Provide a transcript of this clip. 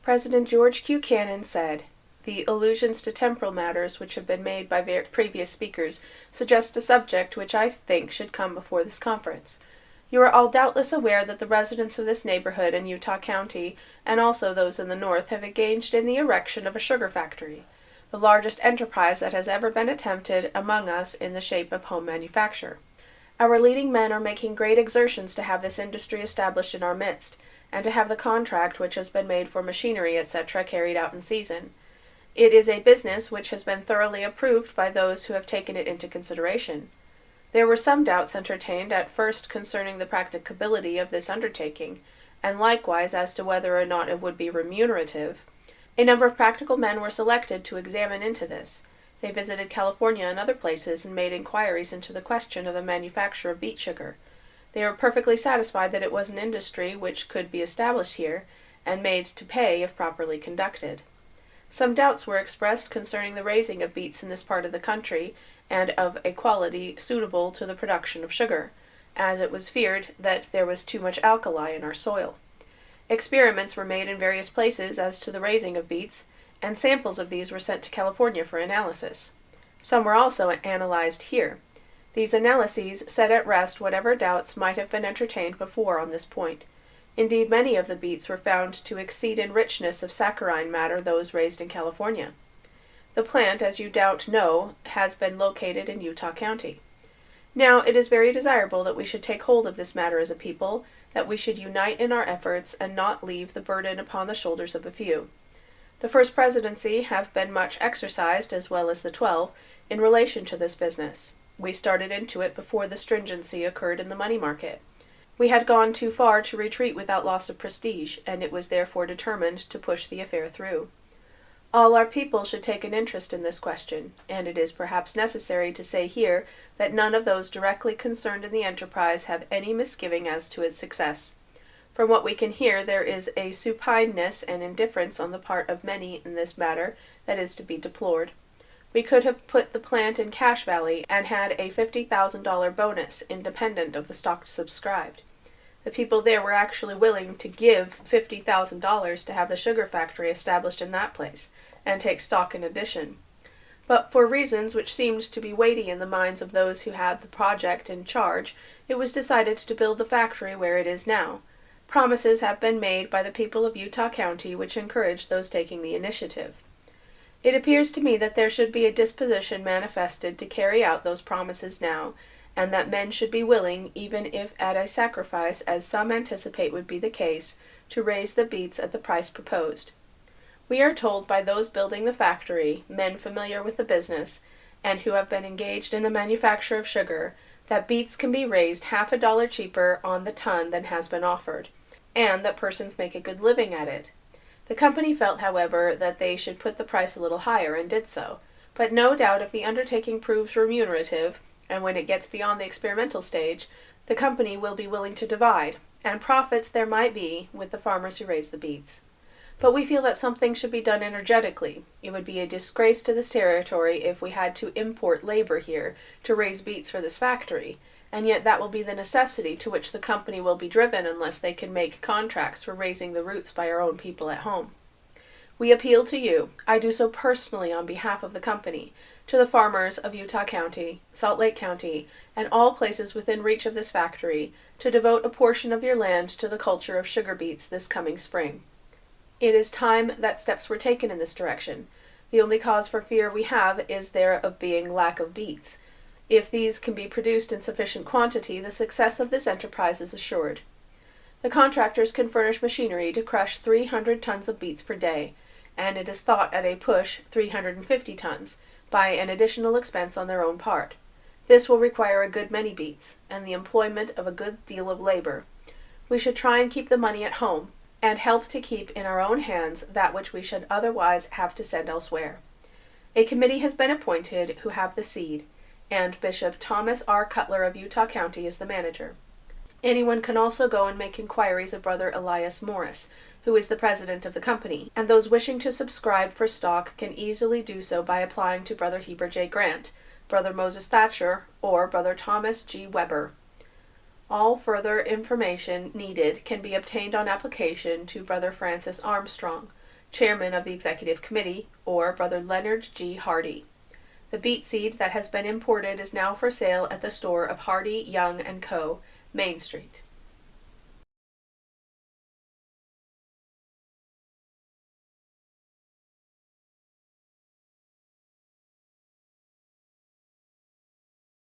President George Q. Cannon said, "The allusions to temporal matters which have been made by previous speakers suggest a subject which I think should come before this conference. You are all doubtless aware that the residents of this neighborhood in Utah County, and also those in the north, have engaged in the erection of a sugar factory, the largest enterprise that has ever been attempted among us in the shape of home manufacture. Our leading men are making great exertions to have this industry established in our midst, and to have the contract which has been made for machinery, etc., carried out in season. It is a business which has been thoroughly approved by those who have taken it into consideration. There were some doubts entertained at first concerning the practicability of this undertaking, and likewise as to whether or not it would be remunerative. A number of practical men were selected to examine into this. They visited California and other places and made inquiries into the question of the manufacture of beet sugar. They were perfectly satisfied that it was an industry which could be established here, and made to pay if properly conducted. Some doubts were expressed concerning the raising of beets in this part of the country, and of a quality suitable to the production of sugar, as it was feared that there was too much alkali in our soil. Experiments were made in various places as to the raising of beets, and samples of these were sent to California for analysis. Some were also analyzed here. These analyses set at rest whatever doubts might have been entertained before on this point. Indeed, many of the beets were found to exceed in richness of saccharine matter those raised in California. The plant, as you doubt know, has been located in Utah County. Now, it is very desirable that we should take hold of this matter as a people, that we should unite in our efforts and not leave the burden upon the shoulders of a few. The First Presidency have been much exercised, as well as the 12, in relation to this business. We started into it before the stringency occurred in the money market. We had gone too far to retreat without loss of prestige, and it was therefore determined to push the affair through. All our people should take an interest in this question, and it is perhaps necessary to say here that none of those directly concerned in the enterprise have any misgiving as to its success. From what we can hear, there is a supineness and indifference on the part of many in this matter that is to be deplored. We could have put the plant in Cache Valley and had a $50,000 bonus independent of the stock subscribed. The people there were actually willing to give $50,000 to have the sugar factory established in that place, and take stock in addition. But for reasons which seemed to be weighty in the minds of those who had the project in charge, it was decided to build the factory where it is now. Promises have been made by the people of Utah County which encourage those taking the initiative. It appears to me that there should be a disposition manifested to carry out those promises now, and that men should be willing, even if at a sacrifice, as some anticipate would be the case, to raise the beets at the price proposed. We are told by those building the factory, men familiar with the business, and who have been engaged in the manufacture of sugar, that beets can be raised $0.50 cheaper on the ton than has been offered, and that persons make a good living at it. The company felt, however, that they should put the price a little higher, and did so. But no doubt if the undertaking proves remunerative, and when it gets beyond the experimental stage, the company will be willing to divide, and profits there might be with the farmers who raise the beets. But we feel that something should be done energetically. It would be a disgrace to this territory if we had to import labor here to raise beets for this factory, and yet that will be the necessity to which the company will be driven unless they can make contracts for raising the roots by our own people at home. We appeal to you, I do so personally on behalf of the company, to the farmers of Utah County, Salt Lake County, and all places within reach of this factory, to devote a portion of your land to the culture of sugar beets this coming spring. It is time that steps were taken in this direction. The only cause for fear we have is there of being lack of beets. If these can be produced in sufficient quantity, the success of this enterprise is assured. The contractors can furnish machinery to crush 300 tons of beets per day, and it is thought at a push 350 tons, by an additional expense on their own part. This will require a good many beets, and the employment of a good deal of labor. We should try and keep the money at home, and help to keep in our own hands that which we should otherwise have to send elsewhere. A committee has been appointed who have the seed, and Bishop Thomas R. Cutler of Utah County is the manager. Anyone can also go and make inquiries of Brother Elias Morris, who is the president of the company, and those wishing to subscribe for stock can easily do so by applying to Brother Heber J. Grant, Brother Moses Thatcher, or Brother Thomas G. Weber. All further information needed can be obtained on application to Brother Francis Armstrong, Chairman of the Executive Committee, or Brother Leonard G. Hardy. The beet seed that has been imported is now for sale at the store of Hardy, Young & Co., Main Street.